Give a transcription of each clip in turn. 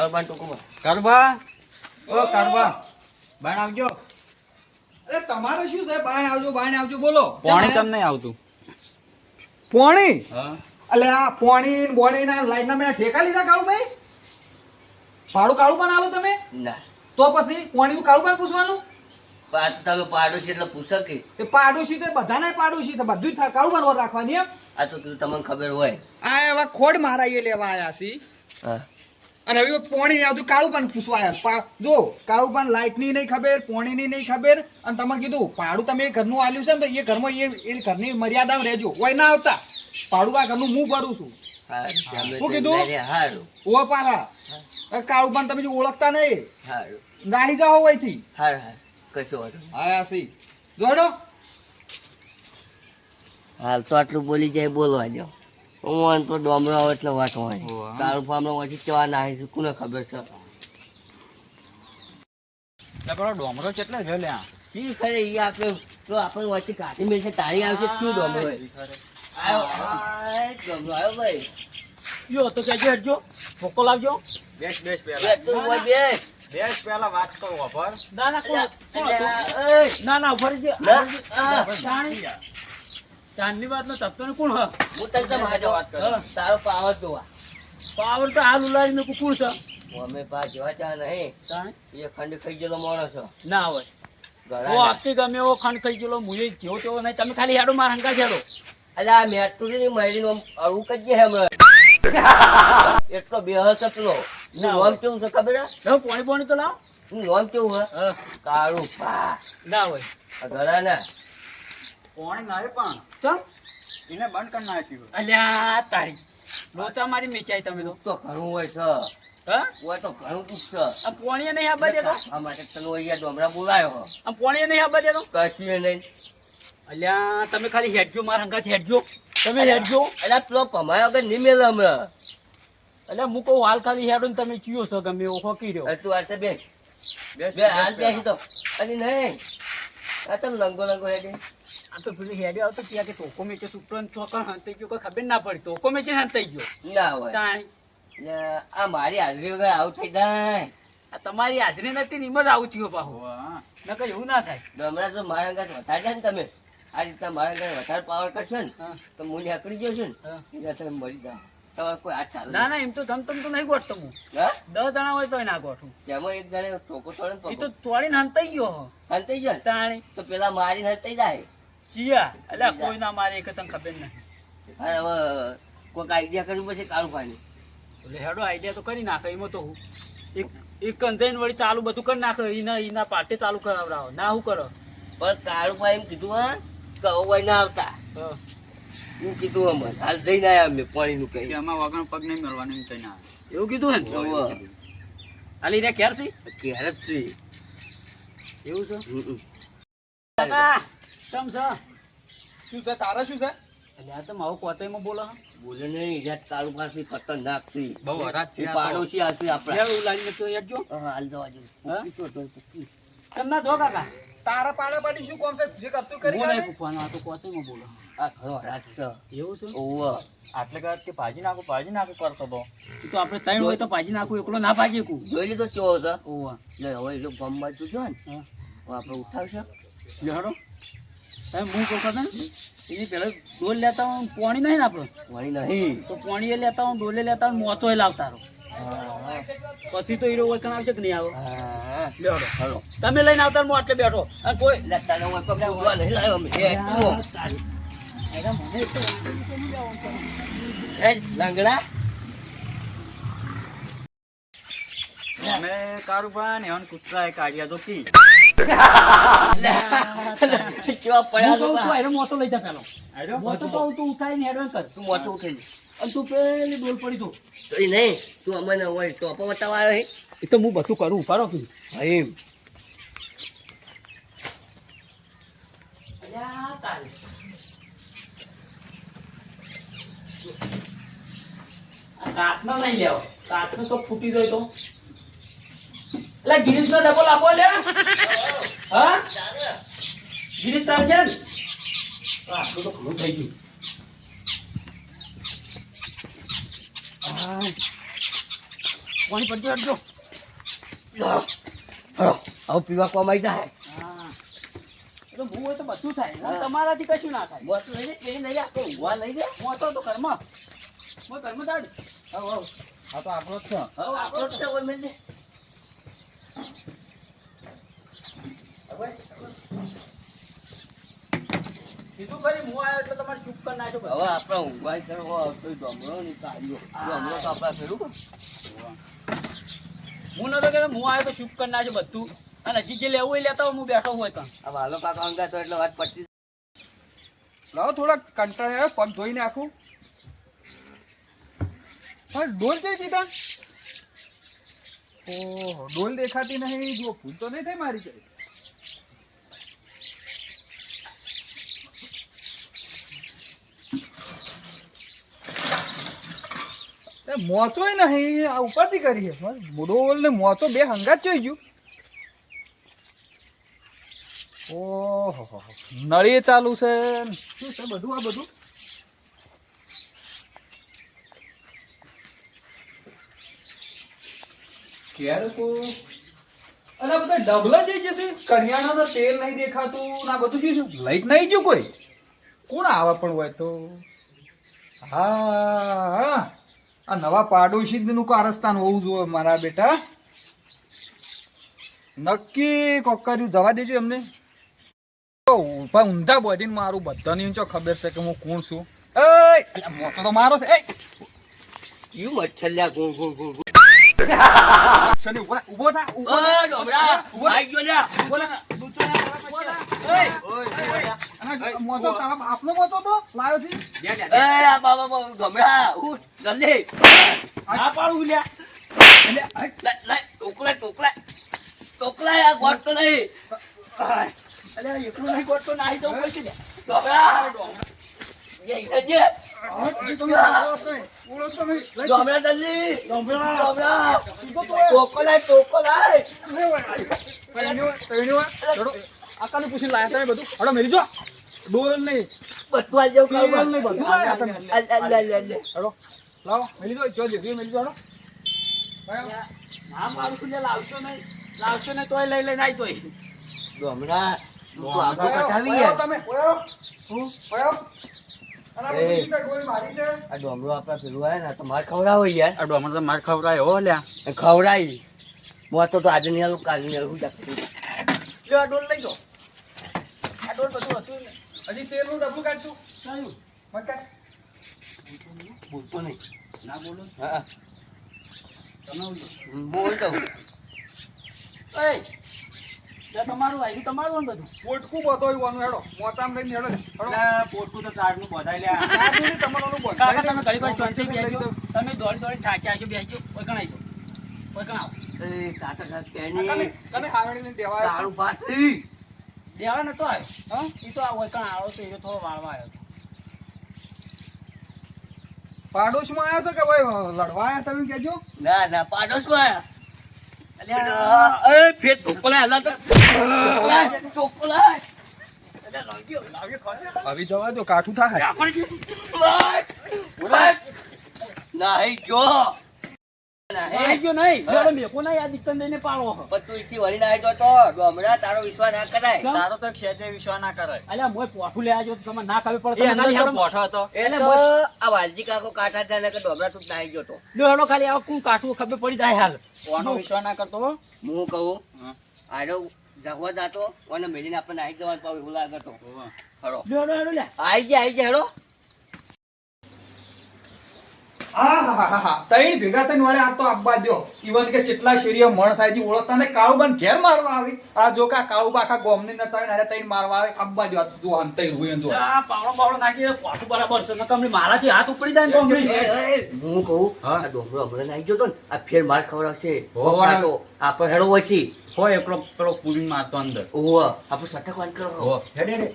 કાળુબા ટોકો કાળુબા ઓ કાળુબા બાણ આવજો. અરે તમારે શું છે? બાણ આવજો બોલો. પાણી તમને નહીં આવતું. પોણી હા અલે આ પોણી બોણી ના લાઈટ ના મેં ઠેકા લીધા કાળુભાઈ? ભાડું કાળુબા આલો તમે? ના તો પછી પોણી નું કાળુબા પૂછવાનું? તમે પાડોશી એટલે પૂછો કે તે પાડોશી તો બધાને પાડોશી તો બધું જ કાળુબા રાખવાની એમ. આ તો કીધું તમને ખબર હોય. આ એવા ખોડ મારા એ લેવા આયા છી. હા અને હવે પોણી નહીં આવતું, કાળુબાને પૂછવા આયા. જો કાળુબાને લાઈટ ની નહીં ખબર, પોણી ની નહીં ખબર, અને તમે કીધું ભાડું તમે એ ઘરનું આલ્યું છે ને તો એ ઘરમાં એ ઘરની મર્યાદામાં રહેજો. કોઈ ના આવતા. ભાડું આ ઘરનું હું ભરું છું. હું કીધું? હારું ઓ પારા કાળુબાને તમે જો ઓળખતા નહીં, હારું રાહી જાઓ વહીથી. હાર કશો વાંધો નહીં. આયા છી જોડો. હાલ તો આટલું બોલી જાય બોલવા દો. હું તો ડોમરો આવે એટલે વાંચવાની. ઓવા. તારું ફામનો વાંચી કેવા નાખી કોને ખબર છે? પેલો ડોમરો કેટલો છે લ્યા? શી ખરે ઈ આપણે તો આપણે વાંચી કાઢી મેળશે તારી આવશે શું ડોમરો આવ્યો? ડોમરો આવ્યો ભાઈ. યો તો કેજો હેડજો ફોકો લાવજો. બેસ બેસ બે પેલા તું હોય બે. બેસ પેલા વાત કરો વાપર. ના ના કોણ એય, ના ના ઉભા રહેજે. ના, આ, ચાંદની વાત નો તપતો ને કોણ હ હું તને તો માર્યો. તારો પાવર જોવા. પાવર તો હાલ ઉલાડી મેં કુકુર છે. અમે પા જેવા ચા નહીં. એ ખંડ ખાઈ ગયેલો માણસ છો. ના હોય ઘણા ઓ આખી ગમે એવો ખંડ ખાઈ ગયેલો મુએ જેવો તેવો નહીં. તમે ખાલી હેડો મારા હંકા હેડો. અલા આ મેટુરી મહિનો અળું કજે હમણાં. એટલો બેહસ હતો. ના નોમ કેવું છે ખબર હે? હવે પાણી પાણી તો લાવ. નોમ કેવું હે? હા. કાળું પા. ના હોય આ ઘણા ના. પાણી નાય પણ ચમ એને બંધ કરી નાખ્યું. અલ્યા તારી લોચા મારી મેચાઈ તમે તો. દુઃખ તો ઘણું હોય છે. હા હોય તો ઘણું દુઃખ છે. આ પાણી નહીં આબા દેતો. આ માટે તને અહીંયા ડોમરા બોલાયો હો. આ પાણી નહીં આબા દેતો. કશું ય નહીં. અલ્યા તમે ખાલી હેડજો મારા હંકા હેડજો. તમે હેડજો. અલા પેલો પમાયો વગર નહીં મેલે હમણાં. અલ્યા હું કહું હાલ ખાલી હેડો ને તમે ચિયો છો ગમે એવો હોકી રહ્યો. તું આ બેસ. બેસ બે હાલ બેસી તો. અરે નહીં. આ તમે લંગો લંગો હેડે. આ તો પેલી હેડે આવતો ક્યાં કે તોકો મેચે સુપરો ને ચોકણ હંતાઈ ગયો કોઈ ખબર ના પડી. તોકો મેચે હંતાઈ ગયો ના હોય. તાણી ને આ મારી હાજરી વગર આવું થઈ જાય. આ તમારી હાજરી નથી ને એમ જ આવું થયું પાછું. વાહ. નકર એવું ના થાય. હમણાં તો મારા અંગાત વધારે છે ને તમે. આ રીતના મારા અંગાત વધારે પાવર કરશો ને હા. તો મુંડી આકડી જશો ને હા. એટલે તમે મરી જાઓ. તમારે કોઈ હાથ ચાલે ના ના એમ તો ધમ તો નહીં ગોઠતો હું. હા? 10 જણા હોય તોય ના ગોઠું. તેમાં એક જણે ઠોકો તોડે ને એ તો પગો. ચોળીને હંતાઈ ગયો. હંતાઈ જાય ને તાણી તો પેલા મારીને હંતાઈ જાય. ચિયા અલ્યા કોઈ ના મારે એક તને ખબર નહીં. અને હવે કોઈક આઈડિયા કરવું પડશે કાળું પાણી. એટલે હેડો આઈડિયા તો કરી નાખે એમાં તો હું એક કંજાઈને વળી ચાલુ બધું કરી નાખે. એના પાટે ચાલુ કરાવડાવો ના હું કરો. પણ કાળું પાણી એમ કીધું હા કે હવે કોઈ ના આવતા. હા. હું કીધું અમને હાલ જઈને આવ્યા અમે પાણીનું કે કહી. આમાં વગર પગ નહીં મળવાનું એમ કઈ ના. એવું કીધું હે ને હવે હાલી રે ક્યારે છે ઘેર જ છે. એવું છે હમ. કાકા કેમ છે? શું છે તારે શું છે? એટલે આ તો મારો કોતેમાં બોલો હે. બોલે નહીં યાર કાળું પાછી ખતરનાક છે. બહુ હરાજ છે એ આ તો. પાડોશી હશે આપણા. એવું લાગીને તો હેડજો. હા, હાલ જવા દે. હા? પૂછો તો પૂછો. કેમ ના જો કાકા તારા પાડા પાડી શું કોમ છે? જે કરતું કરી બોલે કાઢે. પૂછવાનું આ તો કોતેમાં બોલો. આ ઘણો હરાજ છે. એવું છે ઓવે. આટલે કદાચ કે ભાજી નાખું કરતો તો. એ તો આપણે ત્રણ હોય તો ભાજી નાખું એકલો ના ભાજી કું. જોઈ લીધો ચો છે. ઓવા લે હવે એ લોકો ગમવા તું જો ને હા હવે આપણે ઉઠાવશે. લે હડો તમે હું કહું ખબર ને એની પેલા ડોલ લેતા હોય પાણી નહીં ને આપણે વળી નહીં. તો પાણી એ લેતા હોય ડોલે લેતા હોય મોચો એ લાવતા રહો. હા, પછી તો હીરો વળકણ આવશે કે નહીં આવે. હા. લે હડો હાલો. તમે લઈને આવતા હું આટલે બેઠો અને કોઈ લે તારે હું કોઈ ઉઠવા નહીં લાવ્યો અમે. એ તું. એ લંગડા. અમે કારુબા ને હન કૂતરા કાઢ્યા તો કી. કેવા પડ્યા હું કહું લોકો. તું આયરો મોટો લઈ જા પેલો આયરો? મોટો કહું તું ઉઠાઈને હેડવાન કર તું મોટું ઉઠી અને તું પેલી ડોલ પડી તું તો એ નહીં તું અમને હોય ટોપો બતાવવા આવ્યો હે. એ તો હું બધું કરું ઉપાડો કે હા, એમ. કાચનો નહીં લેવો કાચનો તો ફૂટી જાય તો એટલે ગિરીશ નો ડબલ આપો લે હા ગિરીશ ચાલશે ને આટલું તો ઘણું થઈ ગયું પાણી પડતું રાખજો. હવે પીવા કોમાઈ જાય. હા એ તો હું હોય તો બધું થાય અને તમારાથી કશું ના થાય. બસ લઈ લે, પેલી લઈ લે, આપણે ઊંઘવા લઈ લે. હું હતો તો ઘરમાં દાડ. આ તો આપણો જ છે. હવે આપણો જ છે, ઓય મેલ દે. કીધું ખરી હું આવ્યો એટલે તમારે ચૂપ કરી નાખ્યો બધું. હવે આપણે ઊંઘવા કરવા આવતો ડોમરો ની કાઢ્યો. ડોમરો તો આપણા ફેરું કે? હું નતો કે હું આવ્યો તો ચૂપ કરી નાખ્યો બધું. અને હજી જે લેવું એ લેતા હોય, હું બેઠો હોય કાં. આ વાલો કાકા અંગા તો એટલે વાત પતી. લાવો થોડા કંટાળે પગ ધોઈ નાખું. હા ડોલ જઈ દીધા. ઓહો ડોલ દેખાતી નહીં. જો ભૂલ તો નહીં થઈ મારી કઈ. મોચોય નહીં. આ ઉપાધિ કરીએ. ડોલ ને મોચો બે હંગાત જોઈ ગયું. ઓહો નળી ચાલુ છે. શું છે બધું આ બધું? ક્યારે કો અરે બધા ડબલા જઈ જશે. કરિયાણાનું તેલ નહીં દેખાતું. ના બધું શું છે? લાઈટ નહીં જો કોઈ. કોણ આવે પણ હોય તો. હા આ નવા પાડોશી નું કારસ્તાન હોવું જોઈએ મારા બેટા. નક્કી કોક કર્યું. જવા દેજો એમને. ઊંધા બોધીને મારું બધાની ચો ખબર છે કે હું કોણ છું. એ મોટો તો મારો છે. યુ મચ્છર લ્યા, ગું ગું ગું ગું. ઉભો થા. ઓય ડોમરા, આઈ ગયો લ્યા. મોટો તારા આપનો મોટો તો લાવ્યો છે. એ આ બાબા ડોમરા, ઉઠ જલ્દી. ના પાડું લ્યા. લાય ટોકલા આ ગોટ તો નહીં. અલ્યા એકલું નહીં ગોઠતો નાહી જવું પડશે ને. ડોમરા જય જય ડોમરા જલ્દી. ડોમરા ટોકો લાય. આકાને પૂછી લાયા તમે બધું. હડો મેરી જો ડોલ નહીં બધું આ જેવું તેલ કામ નહીં બધું લાયા તમે. લે. હડો લાવો મેલી જો જેવી મેલી જો. હડો ના પાડું છું લ્યા. લાવશો નહીં તોય લઈ લઈને આવી તોય. ડોમરા તું આગળ કટાવી ઓયો યાર. તમે ઓયો ઓયો. અને આ બધી રીતે ડોલ મારી છે. આ ડોમરો આપણા પેલું આવે ને તો માર ખવડાવો યાર. આ ડોમર તો માર ખવડાય હો લ્યા. ખવડાવી મોતો તો આજે નહીં આલું, કાલે નહીં આલું. લ્યો આ ડોલ લઈ જાઓ. આ ડોલ બધું હતું ને. હજી તેલનું ડબલું કાઢતું. કયું? મકા બોલતો નહીં. ના બોલું. હા તમે બોલો. બોલતો. એ તમારું આવ્યું તમારું ને બધું. પોટકું બતોયવાનું. હેડો મોચામ લઈને હેડો. હેડો એટલે પોટકું તો ચારનું બધાય લ્યા. આ જોઈને તમારું બંધ. કાકા તમે ઘડી વાર શાંતિથી બેસજો. તમે દોડી થાક્યા છો, બેસજો. કોઈ કણ આવી કોઈ કણ આવો. એ કાકા કાકા કને કને હાવડી લઈને દેવાય. તારું પાસી દેવા નતો આવ્યો. હા એ તો આ કોઈ કણ આવ્યો તો એ થોડો વાળવા આવ્યો હતો. પાડોશમાં આવ્યા છો કે ભાઈ લડવા આવ્યા તમે કહેજો. ના પાડોશ કો આયા. અલ્યા એ ફેર ટોકલા હલા તો ટોકલા. આવી જવા દો કાઠું થાય. નહીં જો આવી ગયો નહીં. જોડે મેકો નહીં. આ દીકતન દઈને પાડો. પણ તું ઈથી વળી ના આવ્યો તો ડોમરા તારો વિશ્વાસ ના કરાય. તારો તો ક્ષેત્રે વિશ્વાસ ના કરાય. અલ્યા મોય પોઠું લેવા જો તમે ના ખબર પડે. એ તમે અંદર ખાલી તો હેડો. પોઠો હતો. એ તો આ વાલજી કાકો કાંઠા થાય ને કે ડોમરા તું નાઈ ગયો તો. લ્યો હેડો ખાલી આવો કોણ કાઠું ખબર પડી જાય હાલ. કોનો વિશ્વાસ ના કરતો હો? હું કહું હા. આરો જગવા જાતો અને મેલીને આપણે નાઈ જવાનું પાવ એવું લાગે તો હોવે. હરો લ્યો હેડો હેડો લે. આઈ જાય હેડો. ત્રણ ભેગા થઈને વળે આ તો આપવા દો. ઈવન કે કેટલા શેરીઓ મણ થાય છે ઓળખતા ને કાળુબાન ઘેર મારવા આવી. આ જો કા કાળુબા આખા ગોમની નચાવીને હારે ત્રણ મારવા આવે. આપવા દો. જો આમ ત્રણ હોય જો. આ પાવડો બાવડો નાખી પોઠું બરાબર છે. નકર અમને મારાથી હાથ ઉપડી જાય ને તો અમને. હું કહું હા. આ ડોમરો હમણાં નાઈ ગયો તો ને આ ફેર માર ખવડાવશે. હોવા. તો આપણે હેડો વચ્ચી હોય એકલો પેલો પૂરી મારતો અંદર. ઓહ આપણે સટકવાન કરો. હો. હેડે હેડે.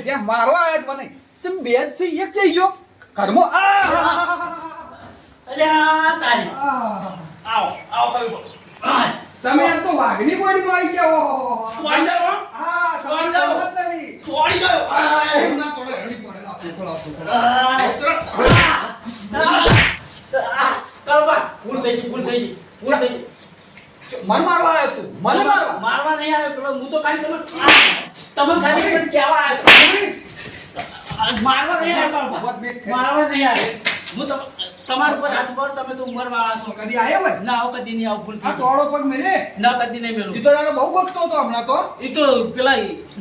જે મારવા આવ્યા મને તમે બે જ છે એક જઈ જો ઘરમાં. અલ્યા તારી આવો આવો કરું તો. તમે આ તો વાઘની બોડીમાં આવી ગયા. તોડી જાઓ. હા તોડી જાઓ. નહીં. તોડી જાઓ. એવું ના તોડે, હળી તોડે. ના, ફૂંકળો, ફૂંકળો. કાળુભા, ભૂલ થઈ ગઈ. મન મારવા આવ્યો તું, મને મારવા. મારવા નહીં આવ્યો પેલો, હું તો ખાલી તમે ખાલી મને કહેવા આવ્યો. મારવા નહીં આવ્યો કાળુભા. મારવા નહીં આવ્યો. હું તમારા ઉપર હાથ પર તમે તો ઉંમરવાળા છો. કદી આયો ભાઈ? ના આવું કદી નહીં, આવું ભૂલ થઈ આ ગઈ. ચોળો પગ મેલે. ના કદી નહીં મેલું. ઈ તો તારો બહુ બકતો હતો હમણાં તો. એ તો પેલા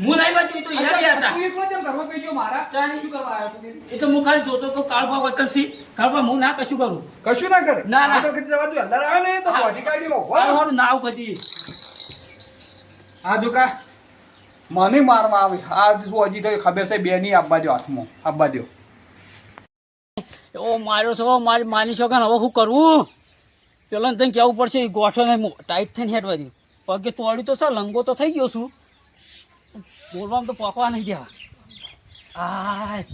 હું નહીં બાજુ, એ તો હીરા ગયા હતા. તું એકલો જેમ ઘરમાં બેઠો મારા ચાની શું કરવા આવ્યો તું? એ તો હું ખાલી જોતો તો કાળુભા વકલસી. કાળુભા હું ના કશું કરું. કશું ના કરે. ના, ના. આ તો કદી જવા દો, અંદર આવે ને તો બોડી કાઢ્યો. મારું ના આવું કદી. આ જો કા મને મારવા આવી. આ જો હજી તો ખબર છે બે ની આપવા દો હાથમાં. આપવા દો. ઓ માર્યો છો, મારી માની છો કે હવે શું કરવું? પેલા તને કહેવું પડશે, ગોઠો ને ટાઈટ થઈને હેડવા દે. પગે તોડ્યું તો છે, લંગો તો થઈ ગયો છું. બોલવામાં તો પોકવા નહીં ગયા. આય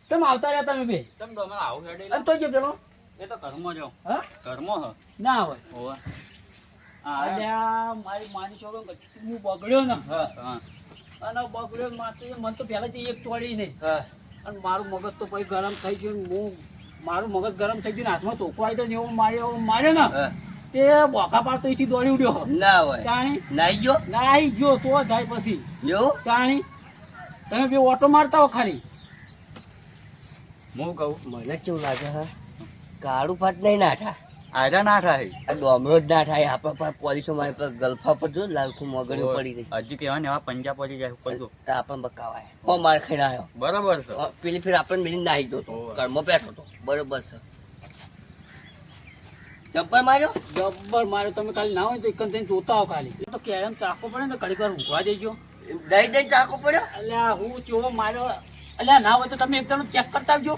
તમે આવતા રહ્યા તમે બે. તમે તમે આવું હેડે અને તો પેલો એ તો ઘરમાં જાઓ. હા ઘરમાં હ ના હોય. હોવે. અલ્યા મારી માની છો હું બગડ્યો ને હા અને બગડ્યો મને તો પહેલાથી એક તોડી નહીં. હા અને મારું મગજ તો પછી ગરમ થઈ ગયું. મારું મગજ ગરમ થઈ ગયું ને હાથમાં તોકો આવી તો જેવો માર્યો ને હા. તે બોકા પાડતો અહીંથી દોડી ઉડ્યો. ના હોય તાણી નાઈ ગયો ના આવી ગયો તો જાય પછી જો તાણી તમે બે ઓટો મારતા હો ખાલી. હું કહું મને કેવું લાગે હા કાળું ભાત નહીં નાઠા આજા ના થાય. આ ડોમરો જ ના થાય આપણા પાસે પોલીસો મારી પાસે ગલ્ફા પર જો લાલખું મોગળીઓ પડી ગઈ હજી કેવા ને એવા પંજા પડી જાય ઉપર તો. તો આપણને બકાવાય હો માર ખાઈને આવ્યો બરાબર છે. પેલી ફેર આપણને મિલી નાહી ગયો હતો હોવે. ઘરમાં બેઠો હતો બરોબર છે જબ્બર માર્યો જબ્બર માર્યો. તમે ખાલી ના હોય તો એક થઈને જોતા હો ખાલી. એ તો કેરમ ચાખવો પડે ને ઘડીક વાર ઊંઘવા દેજો. દઈ દઈ ચાકુ પડ્યો અલ્યા હું ચોવો માર્યો. અલ્યા ના હોય તો તમે એક જણો ચેક કરતા આવજો.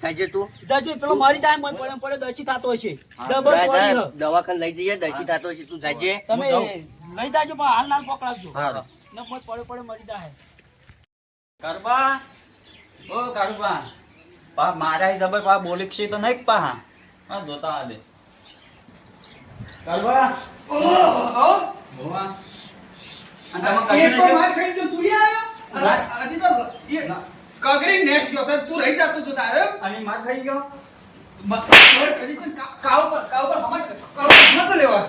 થાય તું જજો પેલો મરી જાય મને પડે દસી થતો હશે. હા, ડબલ પડી છે. દવાખાને લઈ જઈએ દસી થતો હશે તું જાજે તમે હું લઈ જાજો પણ હાલ ના પકડાવજો. હા ન મત પડે મરી જાય. કાળુભા, ઓ કાળુભા, પા મારા જબર પા બોલી છે તો નહીં પા. હા જોતા આ દે કાળુભા. આવો. હોવા. અને તમે એક તો કશું માર ખાઈ ગયો તું આવ્યો. હજી તો એ કગરી નેટ ગયો છે તું રહી જા તું તો તારે. અને માર ખાઈ ગયો. કાળો પર હમણાં લેવા.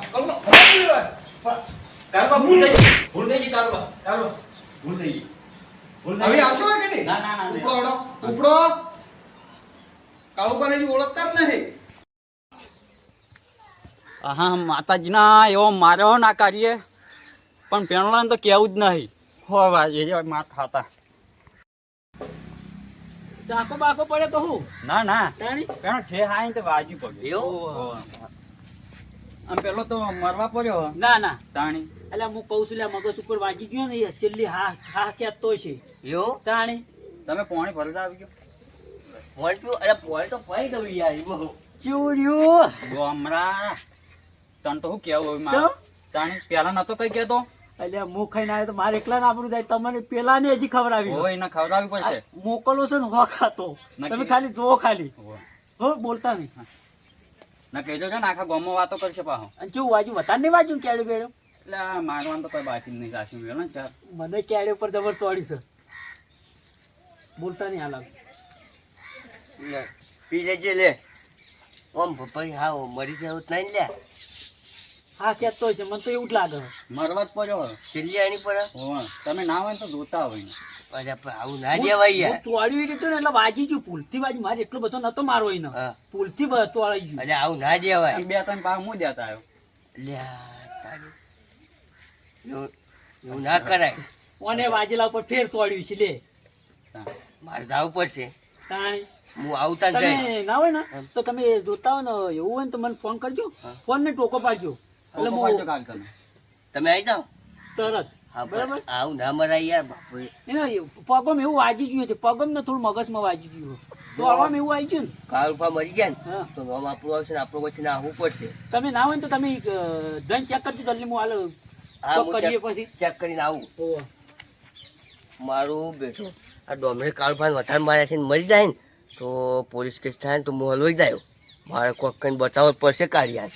કાળુભા ભૂલ થઈ ગઈ. ભૂલ થઈ ગઈ કાળુભા. કાળુભા ભૂલ થઈ ગઈ. ભૂલ થઈ હવે ગઈ. આવશો કે નહીં? ના ના ના ઉપડો હડો. ઉપડો. કાળો પર હજી ઓળખતા જ નહીં. હા માતાજીના એવો માર્યો ના કરીએ પણ પેણોલાને તો કેવું જ નહીં. હો ભાઈ એ માર ખાતા. ચાકો બાકો પડે તો હું ના ના તાણી પેણો છે હાઈ તો વાજી પડ્યો. એવું આમ પેલો તો મરવા પડ્યો ના ના તાણી. એટલે હું કહું છું લે મગજ ઉપર વાગી ગયો ને એ છેલ્લી હા હા કહેતો છે એવું તાણી. તમે પાણી ભરતા આવી ગયો. પોઈન્ટ પીવું અરે પોઈન્ટ તો પાઈ દઉં યાર એમાં હું. ચૂડ્યું ગોમરા તને તો શું કેવું હવે ચમ? મારે તાણી પેલા નતો કઈ કેતો. એટલે હું ખાઈને આવ્યો તો મારે એકલા ના આપણું જાય તમને પેલા ને હજી ખબર આવી હોય એને ખવડાવવી પડશે. મોકલો છે ને હો ખાતો નક્કી. તમે ખાલી જોવો ખાલી હોય. હો બોલતા નહીં. ના કહેજો છે ને આખા ગામમાં વાતો કરશે પાછો. અને કેવું વાજુ વધારે નહીં વાજુ કેળે બેડ્યો એટલે આ મારવાનું તો કોઈ બાકી જ નહીં રાખ્યું મેલો ને ચાર. મને કેળે ઉપર જબર તોડી છે બોલતા નહીં હાલ લે, પી લેજે લે ઓમ ભાઈ હા મરી જવું જ નહીં લે હા કહેતો છે મને તો એવું જ લાગે મરવા જ પડ્યો હવે. છેલ્લી આની પર હોય. તમે ના હોય ને તો જોતા હોય ને. અરે પણ આવું ના દેવાય યાર ચોડ્યું દીધું ને એટલે વાજી ગયું ભૂલથી વાજી મારે એટલો બધો નતો મારો એને હા ભૂલથી ચોળાઈ ગયું અરે આવું ના દેવાય બે ત્રણ પાક હું દેતા આવ્યો. લ્યા તારી એવું ના કરાય ઓને વાજેલા ઉપર ફેર તોડ્યું છે લે મારે જવું પડશે તાણી હું આવતા જ જાય તમે ના હોય ને તો તમે જોતા હોય ને એવું હોય ને તો મને ફોન કરજો ફોન ને ટોકો પાડજો એટલે કોકો પાડજો હું કાલ તમે. તમે આવી જાઓ તરત હા બરાબર પણ આવું ના મરાય યાર બાપુ એને પગમ એવું વાજી ગયું છે પગમ ને થોડું મગજમાં વાજી ગયું તો આવામાં એવું આવી ગયું ને કાળ ઉપર મરી ગયા ને હા તો નામ આપણું આવશે ને આપણું વચ્ચે આવવું પડશે તમે ના હોય ને તો તમે જઈને ચેક કરજો જલ્દી હું હાલ હા તો હું કરીએ પછી ચેક કરીને આવું ઓહ. મારું બેઠો આ ડોમરે કાળભાન વધારે માર્યા છે ને મરી જાય ને તો પોલીસ કેસ થાય ને તો હું હલવાઈ જાય મારે કોક કઈ બતાવવું જ પડશે કાઢ્યા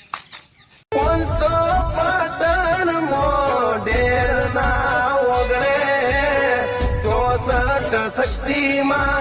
શક્તિમાં